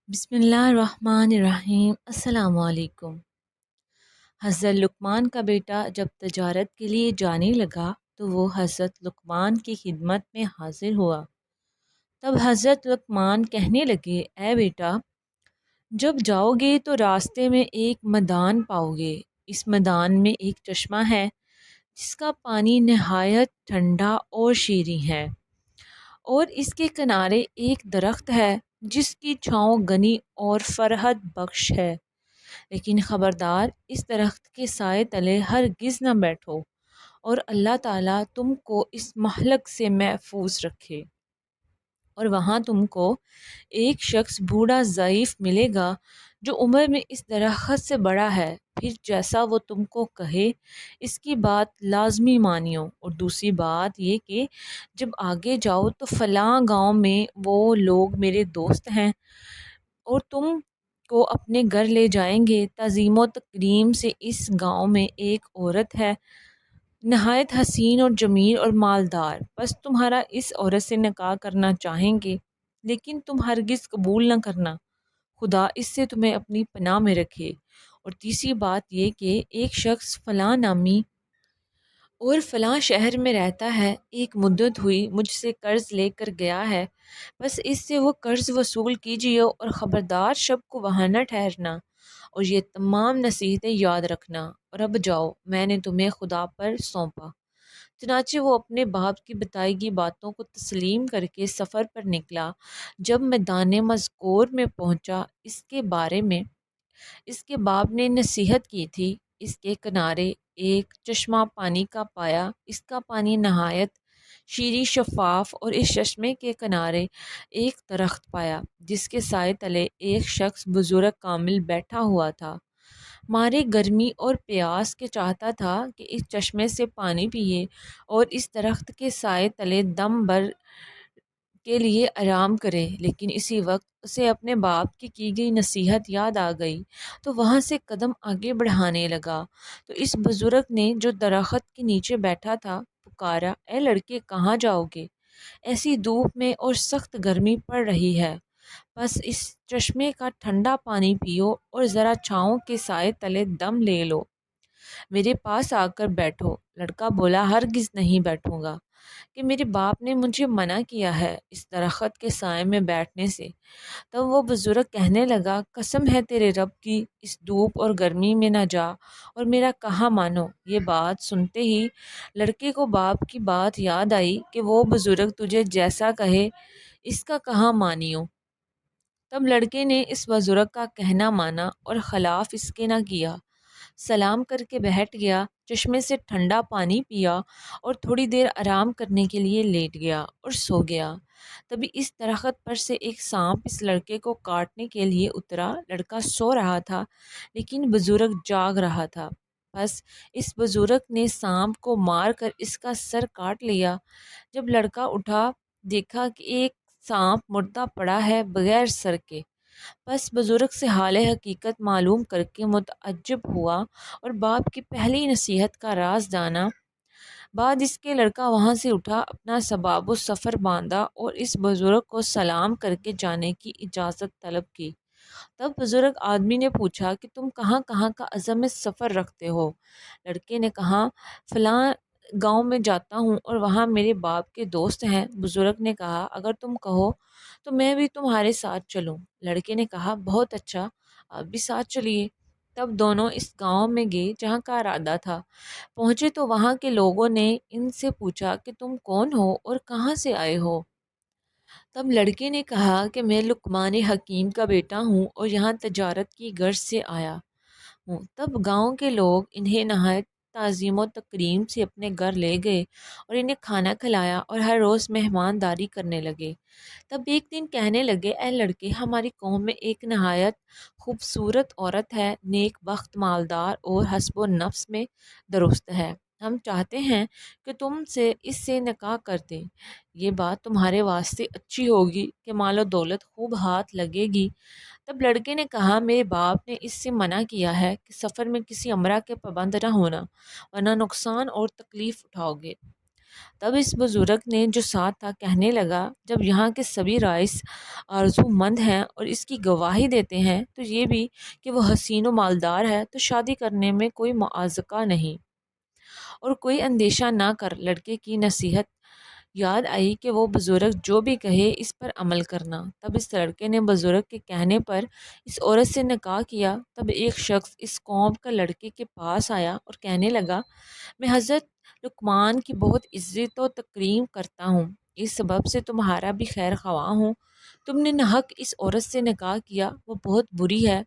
بسم اللہ الرحمن الرحیم۔ السلام علیکم۔ حضرت لقمان کا بیٹا جب تجارت کے لیے جانے لگا تو وہ حضرت لقمان کی خدمت میں حاضر ہوا۔ تب حضرت لقمان کہنے لگے، اے بیٹا، جب جاؤ گے تو راستے میں ایک میدان پاؤ گے۔ اس میدان میں ایک چشمہ ہے جس کا پانی نہایت ٹھنڈا اور شیریں ہے، اور اس کے کنارے ایک درخت ہے جس کی چھاؤں گنی اور فرحت بخش ہے، لیکن خبردار، اس درخت کے سائے تلے ہرگز نہ بیٹھو، اور اللہ تعالیٰ تم کو اس مہلک سے محفوظ رکھے۔ اور وہاں تم کو ایک شخص بوڑھا ضعیف ملے گا جو عمر میں اس درخت سے بڑا ہے، پھر جیسا وہ تم کو کہے اس کی بات لازمی مانیو، اور دوسری بات یہ کہ جب آگے جاؤ تو فلاں گاؤں میں وہ لوگ میرے دوست ہیں اور تم کو اپنے گھر لے جائیں گے۔ تعظیم و تکریم سے اس گاؤں میں ایک عورت ہے، نہایت حسین اور جمیل اور مالدار، بس تمہارا اس عورت سے نکاح کرنا چاہیں گے، لیکن تم ہرگز قبول نہ کرنا، خدا اس سے تمہیں اپنی پناہ میں رکھے۔ اور تیسری بات یہ کہ ایک شخص فلاں نامی اور فلاں شہر میں رہتا ہے، ایک مدت ہوئی مجھ سے قرض لے کر گیا ہے، بس اس سے وہ قرض وصول کیجیے، اور خبردار شب کو وہاں نہ ٹھہرنا، اور یہ تمام نصیحتیں یاد رکھنا، اور اب جاؤ، میں نے تمہیں خدا پر سونپا۔ چنانچہ وہ اپنے باپ کی بتائی گئی باتوں کو تسلیم کر کے سفر پر نکلا۔ جب میدان مذکور میں پہنچا، اس کے باپ نے نصیحت کی تھی، اس کے کنارے ایک چشمہ پانی کا پایا، اس کا پانی نہایت شیریں شفاف، اور اس چشمے کے کنارے ایک درخت پایا جس کے سائے تلے ایک شخص بزرگ کامل بیٹھا ہوا تھا، مارے گرمی اور پیاس کے چاہتا تھا کہ اس چشمے سے پانی پیے اور اس درخت کے سائے تلے دم بھر کے لیے آرام کرے، لیکن اسی وقت اسے اپنے باپ کی گئی نصیحت یاد آ گئی تو وہاں سے قدم آگے بڑھانے لگا۔ تو اس بزرگ نے جو درخت کے نیچے بیٹھا تھا پکارا، اے لڑکے، کہاں جاؤ گے؟ ایسی دھوپ میں اور سخت گرمی پڑ رہی ہے، بس اس چشمے کا ٹھنڈا پانی پیو اور ذرا چھاؤں کے سائے تلے دم لے لو، میرے پاس آ کر بیٹھو۔ لڑکا بولا، ہرگز نہیں بیٹھوں گا، کہ میرے باپ نے مجھے منع کیا ہے اس درخت کے سائے میں بیٹھنے سے۔ تب وہ بزرگ کہنے لگا، قسم ہے تیرے رب کی، اس دھوپ اور گرمی میں نہ جا اور میرا کہا مانو۔ یہ بات سنتے ہی لڑکے کو باپ کی بات یاد آئی کہ وہ بزرگ تجھے جیسا کہے اس کا کہا مانیو۔ تب لڑکے نے اس بزرگ کا کہنا مانا اور خلاف اس کے نہ کیا، سلام کر کے بیٹھ گیا، چشمے سے ٹھنڈا پانی پیا اور تھوڑی دیر آرام کرنے کے لیے لیٹ گیا اور سو گیا۔ تبھی اس درخت پر سے ایک سانپ اس لڑکے کو کاٹنے کے لیے اترا۔ لڑکا سو رہا تھا لیکن بزرگ جاگ رہا تھا، بس اس بزرگ نے سانپ کو مار کر اس کا سر کاٹ لیا۔ جب لڑکا اٹھا، دیکھا کہ ایک سانپ مردہ پڑا ہے بغیر سر کے، بس بزرگ سے حال حقیقت معلوم کر کے متعجب ہوا اور باپ کی پہلی نصیحت کا راز جانا۔ بعد اس کے لڑکا وہاں سے اٹھا، اپنا سباب و سفر باندھا اور اس بزرگ کو سلام کر کے جانے کی اجازت طلب کی۔ تب بزرگ آدمی نے پوچھا کہ تم کہاں کہاں کا عزم سفر رکھتے ہو؟ لڑکے نے کہا، فلاں گاؤں میں جاتا ہوں اور وہاں میرے باپ کے دوست ہیں۔ بزرگ نے کہا، اگر تم کہو تو میں بھی تمہارے ساتھ چلوں۔ لڑکے نے کہا، بہت اچھا، آپ بھی ساتھ چلیے۔ تب دونوں اس گاؤں میں گئے جہاں کا ارادہ تھا۔ پہنچے تو وہاں کے لوگوں نے ان سے پوچھا کہ تم کون ہو اور کہاں سے آئے ہو؟ تب لڑکے نے کہا کہ میں لقمان حکیم کا بیٹا ہوں اور یہاں تجارت کی غرض سے آیا ہوں۔ تب گاؤں کے لوگ انہیں نہایت تعظیم و تکریم سے اپنے گھر لے گئے اور انہیں کھانا کھلایا اور ہر روز مہمانداری کرنے لگے۔ تب ایک دن کہنے لگے، اے لڑکے، ہماری قوم میں ایک نہایت خوبصورت عورت ہے، نیک بخت، مالدار اور حسب و نفس میں درست ہے۔ ہم چاہتے ہیں کہ تم سے اس سے نکاح کر دیں۔ یہ بات تمہارے واسطے اچھی ہوگی کہ مال و دولت خوب ہاتھ لگے گی۔ تب لڑکے نے کہا، میرے باپ نے اس سے منع کیا ہے کہ سفر میں کسی امرہ کے پابند نہ ہونا، ورنہ نقصان اور تکلیف اٹھاؤ گے۔ تب اس بزرگ نے جو ساتھ تھا کہنے لگا، جب یہاں کے سبھی رائس آرزو مند ہیں اور اس کی گواہی دیتے ہیں تو یہ بھی کہ وہ حسین و مالدار ہے، تو شادی کرنے میں کوئی معاذقہ نہیں اور کوئی اندیشہ نہ کر۔ لڑکے کی نصیحت یاد آئی کہ وہ بزرگ جو بھی کہے اس پر عمل کرنا۔ تب اس لڑکے نے بزرگ کے کہنے پر اس عورت سے نکاح کیا۔ تب ایک شخص اس قوم کا لڑکے کے پاس آیا اور کہنے لگا، میں حضرت لقمان کی بہت عزت و تکریم کرتا ہوں، اس سبب سے تمہارا بھی خیر خواہ ہوں۔ تم نے ناحق اس عورت سے نکاح کیا، وہ بہت بری ہے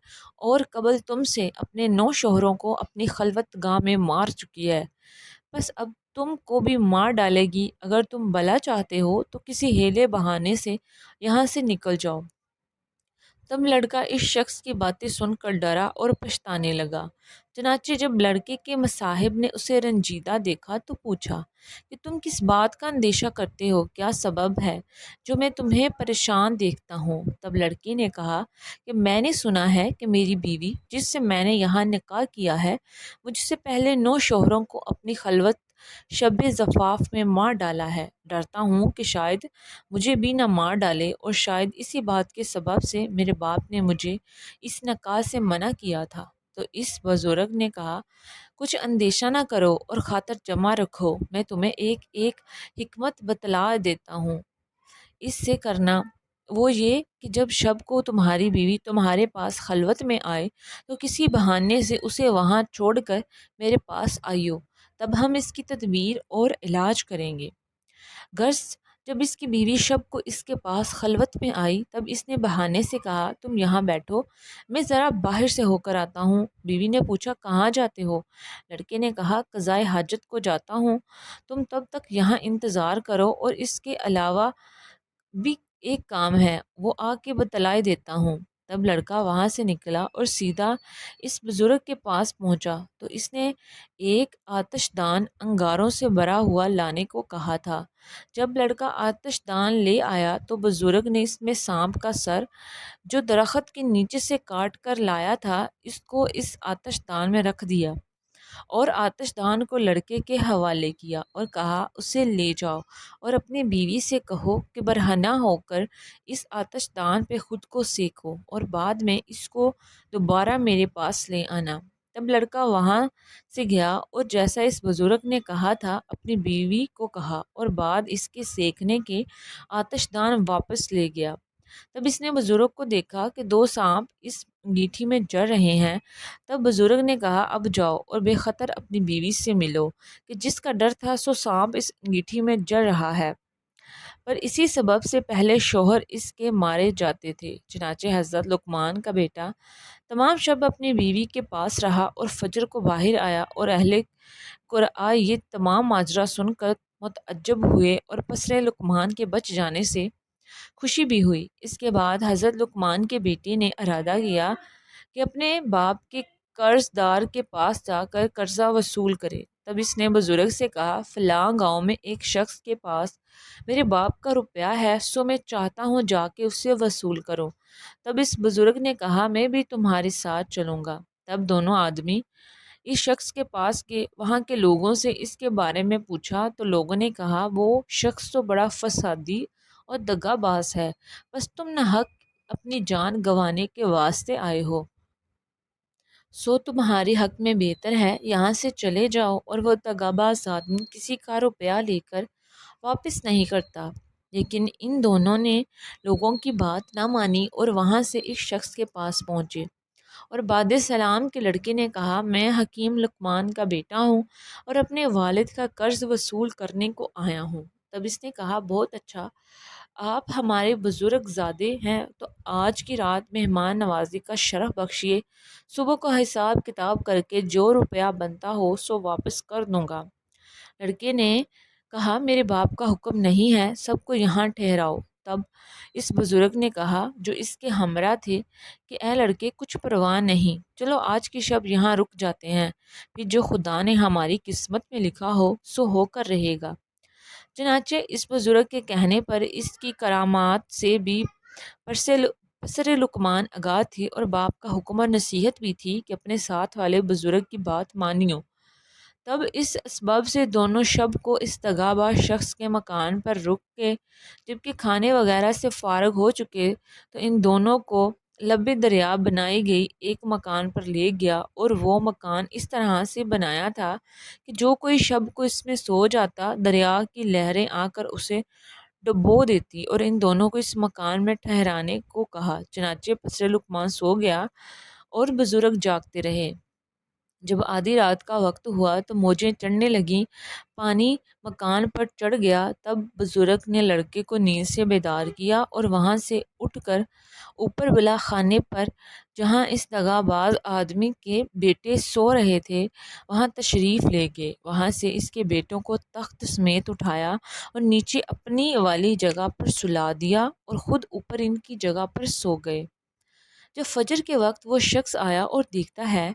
اور قبل تم سے اپنے 9 شوہروں کو اپنی خلوت گاہ میں مار چکی ہے، بس اب تم کو بھی مار ڈالے گی۔ اگر تم بھلا چاہتے ہو تو کسی ہیلے بہانے سے یہاں سے نکل جاؤ۔ تب لڑکا اس شخص کی باتیں سن کر ڈرا اور پچھتانے لگا۔ چنانچہ جب لڑکے کے مصاحب نے اسے رنجیدہ دیکھا تو پوچھا کہ تم کس بات کا اندیشہ کرتے ہو، کیا سبب ہے جو میں تمہیں پریشان دیکھتا ہوں؟ تب لڑکے نے کہا کہ میں نے سنا ہے کہ میری بیوی جس سے میں نے یہاں نکاح کیا ہے، مجھ سے پہلے 9 شوہروں کو اپنی خلوت شب زفاف میں مار ڈالا ہے۔ ڈرتا ہوں کہ شاید مجھے بھی نہ مار ڈالے، اور شاید اسی بات کے سبب سے میرے باپ نے مجھے اس نکاح سے منع کیا تھا۔ تو اس بزرگ نے کہا، کچھ اندیشہ نہ کرو اور خاطر جمع رکھو، میں تمہیں ایک ایک حکمت بتلا دیتا ہوں۔ اس سے کرنا وہ یہ کہ جب شب کو تمہاری بیوی تمہارے پاس خلوت میں آئے تو کسی بہانے سے اسے وہاں چھوڑ کر میرے پاس آئیو، تب ہم اس کی تدبیر اور علاج کریں گے۔ غرض جب اس کی بیوی شب کو اس کے پاس خلوت میں آئی تب اس نے بہانے سے کہا، تم یہاں بیٹھو، میں ذرا باہر سے ہو کر آتا ہوں۔ بیوی نے پوچھا، کہاں جاتے ہو؟ لڑکے نے کہا، قضائے حاجت کو جاتا ہوں، تم تب تک یہاں انتظار کرو، اور اس کے علاوہ بھی ایک کام ہے، وہ آ کے بتلائے دیتا ہوں۔ تب لڑکا وہاں سے نکلا اور سیدھا اس بزرگ کے پاس پہنچا تو اس نے ایک آتش دان انگاروں سے بھرا ہوا لانے کو کہا تھا۔ جب لڑکا آتش دان لے آیا تو بزرگ نے اس میں سانپ کا سر جو درخت کے نیچے سے کاٹ کر لایا تھا اس کو اس آتش دان میں رکھ دیا اور آتش دان کو لڑکے کے حوالے کیا اور کہا، اسے لے جاؤ اور اپنی بیوی سے کہو کہ برہنہ ہو کر اس آتش دان پہ خود کو سینکو اور بعد میں اس کو دوبارہ میرے پاس لے آنا۔ تب لڑکا وہاں سے گیا اور جیسا اس بزرگ نے کہا تھا اپنی بیوی کو کہا اور بعد اس کے سینکنے کے آتش دان واپس لے گیا۔ تب اس نے بزرگ کو دیکھا کہ 2 سانپ اس انگیٹھی میں جڑ رہے ہیں۔ تب بزرگ نے کہا، اب جاؤ اور بے خطر اپنی بیوی سے ملو کہ جس کا ڈر تھا سو سانپ اس انگیٹھی میں جڑ رہا ہے، پر اسی سبب سے پہلے شوہر اس کے مارے جاتے تھے۔ چنانچہ حضرت لقمان کا بیٹا تمام شب اپنی بیوی کے پاس رہا اور فجر کو باہر آیا، اور اہل قرآ یہ تمام ماجرا سن کر متعجب ہوئے اور پسر لقمان کے بچ جانے سے خوشی بھی ہوئی۔ اس کے بعد حضرت لقمان کے بیٹے نے ارادہ کیا کہ اپنے باپ کے قرض دار کے پاس جا کر قرضہ وصول کرے۔ تب اس نے بزرگ سے کہا، فلاں گاؤں میں ایک شخص کے پاس میرے باپ کا روپیہ ہے، سو میں چاہتا ہوں جا کے اس سے وصول کروں۔ تب اس بزرگ نے کہا، میں بھی تمہارے ساتھ چلوں گا۔ تب دونوں آدمی اس شخص کے پاس کے وہاں کے لوگوں سے اس کے بارے میں پوچھا تو لوگوں نے کہا، وہ شخص تو بڑا فسادی اور دغا باز ہے، بس تم ناحق اپنی جان گنوانے کے واسطے آئے ہو، سو تمہارے حق میں بہتر ہے یہاں سے چلے جاؤ۔ اور وہ دغا باز آدمی کسی کا روپیہ لے کر واپس نہیں کرتا۔ لیکن ان دونوں نے لوگوں کی بات نہ مانی اور وہاں سے اس شخص کے پاس پہنچے، اور بعد سلام کے لڑکے نے کہا، میں حکیم لقمان کا بیٹا ہوں اور اپنے والد کا قرض وصول کرنے کو آیا ہوں۔ تب اس نے کہا، بہت اچھا، آپ ہمارے بزرگ زادے ہیں تو آج کی رات مہمان نوازی کا شرف بخشیے، صبح کو حساب کتاب کر کے جو روپیہ بنتا ہو سو واپس کر دوں گا۔ لڑکے نے کہا، میرے باپ کا حکم نہیں ہے، سب کو یہاں ٹھہراؤ۔ تب اس بزرگ نے کہا جو اس کے ہمراہ تھے کہ اے لڑکے، کچھ پرواہ نہیں، چلو آج کی شب یہاں رک جاتے ہیں، پھر جو خدا نے ہماری قسمت میں لکھا ہو کر رہے گا۔ چنانچہ اس بزرگ کے کہنے پر اس کی کرامات سے بھی پسر لقمان آگاہ تھی اور باپ کا حکم اور نصیحت بھی تھی کہ اپنے ساتھ والے بزرگ کی بات مانیو۔ تب اس اسباب سے دونوں شب کو اس دغا باز شخص کے مکان پر رک کے جبکہ کھانے وغیرہ سے فارغ ہو چکے تو ان دونوں کو لب دریا بنائی گئی ایک مکان پر لے گیا، اور وہ مکان اس طرح سے بنایا تھا کہ جو کوئی شب کو اس میں سو جاتا دریا کی لہریں آ کر اسے ڈبو دیتی، اور ان دونوں کو اس مکان میں ٹھہرانے کو کہا۔ چنانچہ پسر لقمان سو گیا اور بزرگ جاگتے رہے۔ جب آدھی رات کا وقت ہوا تو موجیں چڑھنے لگیں، پانی مکان پر چڑھ گیا۔ تب بزرگ نے لڑکے کو نیند سے بیدار کیا اور وہاں سے اٹھ کر اوپر بلا خانے پر جہاں اس دغا باز آدمی کے بیٹے سو رہے تھے وہاں تشریف لے گئے۔ وہاں سے اس کے بیٹوں کو تخت سمیت اٹھایا اور نیچے اپنی والی جگہ پر سلا دیا اور خود اوپر ان کی جگہ پر سو گئے۔ جب فجر کے وقت وہ شخص آیا اور دیکھتا ہے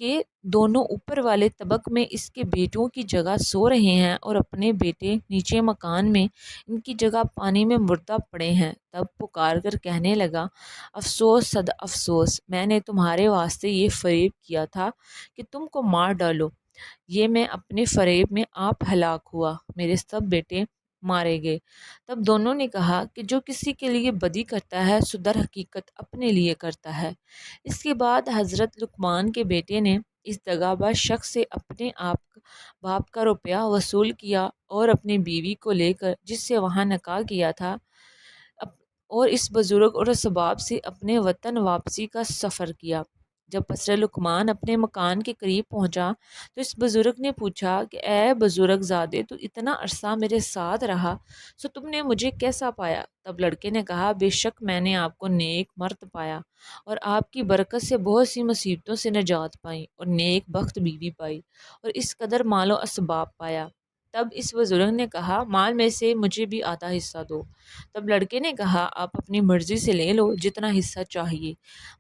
کہ دونوں اوپر والے طبق میں اس کے بیٹوں کی جگہ سو رہے ہیں اور اپنے بیٹے نیچے مکان میں ان کی جگہ پانی میں مردہ پڑے ہیں، تب پکار کر کہنے لگا، افسوس صد افسوس، میں نے تمہارے واسطے یہ فریب کیا تھا کہ تم کو مار ڈالو، یہ میں اپنے فریب میں آپ ہلاک ہوا، میرے سب بیٹے مارے گئے۔ تب دونوں نے کہا کہ جو کسی کے لیے بدی کرتا ہے سو در حقیقت اپنے لیے کرتا ہے۔ اس کے بعد حضرت لقمان کے بیٹے نے اس دغاباز شخص سے اپنے باپ کا روپیہ وصول کیا اور اپنی بیوی کو لے کر جس سے وہاں نکاح کیا تھا اور اس بزرگ اور اسباب سے اپنے وطن واپسی کا سفر کیا۔ جب پسر لقمان اپنے مکان کے قریب پہنچا تو اس بزرگ نے پوچھا کہ اے بزرگ زادے، تو اتنا عرصہ میرے ساتھ رہا سو تم نے مجھے کیسا پایا؟ تب لڑکے نے کہا، بے شک میں نے آپ کو نیک مرد پایا اور آپ کی برکت سے بہت سی مصیبتوں سے نجات پائی اور نیک بخت بیوی پائی اور اس قدر مال و اسباب پایا۔ تب اس بزرگ نے کہا، مال میں سے مجھے بھی آدھا حصہ دو۔ تب لڑکے نے کہا، آپ اپنی مرضی سے لے لو جتنا حصہ چاہیے۔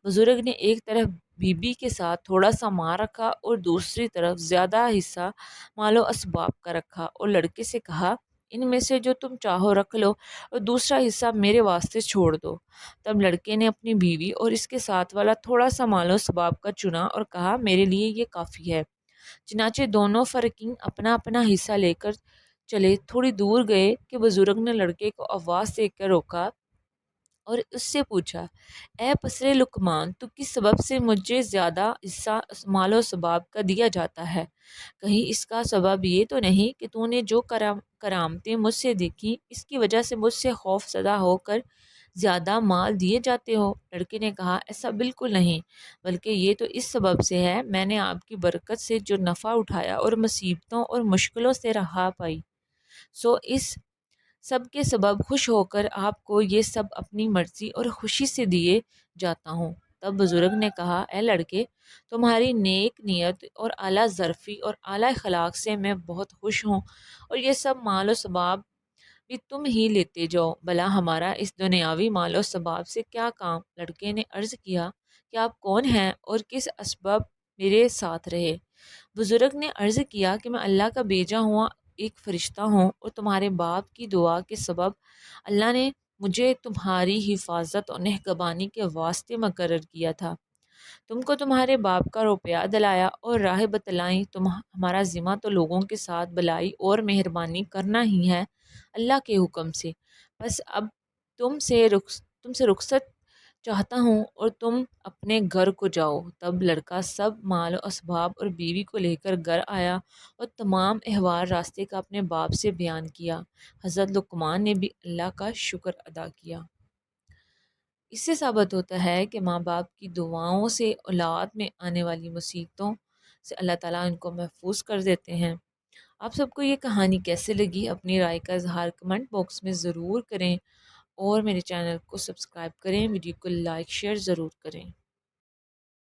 بزرگ نے ایک طرف بیوی کے ساتھ تھوڑا سا مال رکھا اور دوسری طرف زیادہ حصہ مال و اسباب کا رکھا اور لڑکے سے کہا، ان میں سے جو تم چاہو رکھ لو اور دوسرا حصہ میرے واسطے چھوڑ دو۔ تب لڑکے نے اپنی بیوی اور اس کے ساتھ والا تھوڑا سا مال و اسباب کا چنا اور کہا، میرے لیے یہ کافی ہے۔ چنانچہ دونوں فرقین اپنا اپنا حصہ لے کر چلے۔ تھوڑی دور گئے کہ بزرگ نے لڑکے کو آواز دے کر روکا اور اس سے پوچھا، اے پسر لقمان، تو کس سبب سے مجھے زیادہ حصہ مال و اسباب کا دیا جاتا ہے؟ کہیں اس کا سبب یہ تو نہیں کہ تو نے جو کرامتیں مجھ سے دیکھی اس کی وجہ سے مجھ سے خوف زدہ ہو کر زیادہ مال دیے جاتے ہو؟ لڑکے نے کہا، ایسا بالکل نہیں، بلکہ یہ تو اس سبب سے ہے، میں نے آپ کی برکت سے جو نفع اٹھایا اور مصیبتوں اور مشکلوں سے رہا پائی سو اس سب کے سبب خوش ہو کر آپ کو یہ سب اپنی مرضی اور خوشی سے دیے جاتا ہوں۔ تب بزرگ نے کہا، اے لڑکے، تمہاری نیک نیت اور اعلیٰ ظرفی اور اعلیٰ اخلاق سے میں بہت خوش ہوں، اور یہ سب مال و ثباب بھی تم ہی لیتے جاؤ، بھلا ہمارا اس دنیاوی مال و ثباب سے کیا کام؟ لڑکے نے عرض کیا کہ آپ کون ہیں اور کس اسباب میرے ساتھ رہے؟ بزرگ نے عرض کیا کہ میں اللہ کا بھیجا ہوا ایک فرشتہ ہوں اور تمہارے باپ کی دعا کے سبب اللہ نے مجھے تمہاری حفاظت اور نگہبانی کے واسطے مقرر کیا تھا۔ تم کو تمہارے باپ کا روپیہ دلایا اور راہ بتلائیں، ہمارا ذمہ تو لوگوں کے ساتھ بلائی اور مہربانی کرنا ہی ہے اللہ کے حکم سے۔ بس اب تم سے رخصت چاہتا ہوں اور تم اپنے گھر کو جاؤ۔ تب لڑکا سب مال و اسباب اور بیوی کو لے کر گھر آیا اور تمام احوال راستے کا اپنے باپ سے بیان کیا۔ حضرت لقمان نے بھی اللہ کا شکر ادا کیا۔ اس سے ثابت ہوتا ہے کہ ماں باپ کی دعاؤں سے اولاد میں آنے والی مصیبتوں سے اللہ تعالیٰ ان کو محفوظ کر دیتے ہیں۔ آپ سب کو یہ کہانی کیسے لگی؟ اپنی رائے کا اظہار کمنٹ باکس میں ضرور کریں اور میرے چینل کو سبسکرائب کریں، ویڈیو کو لائک شیئر ضرور کریں۔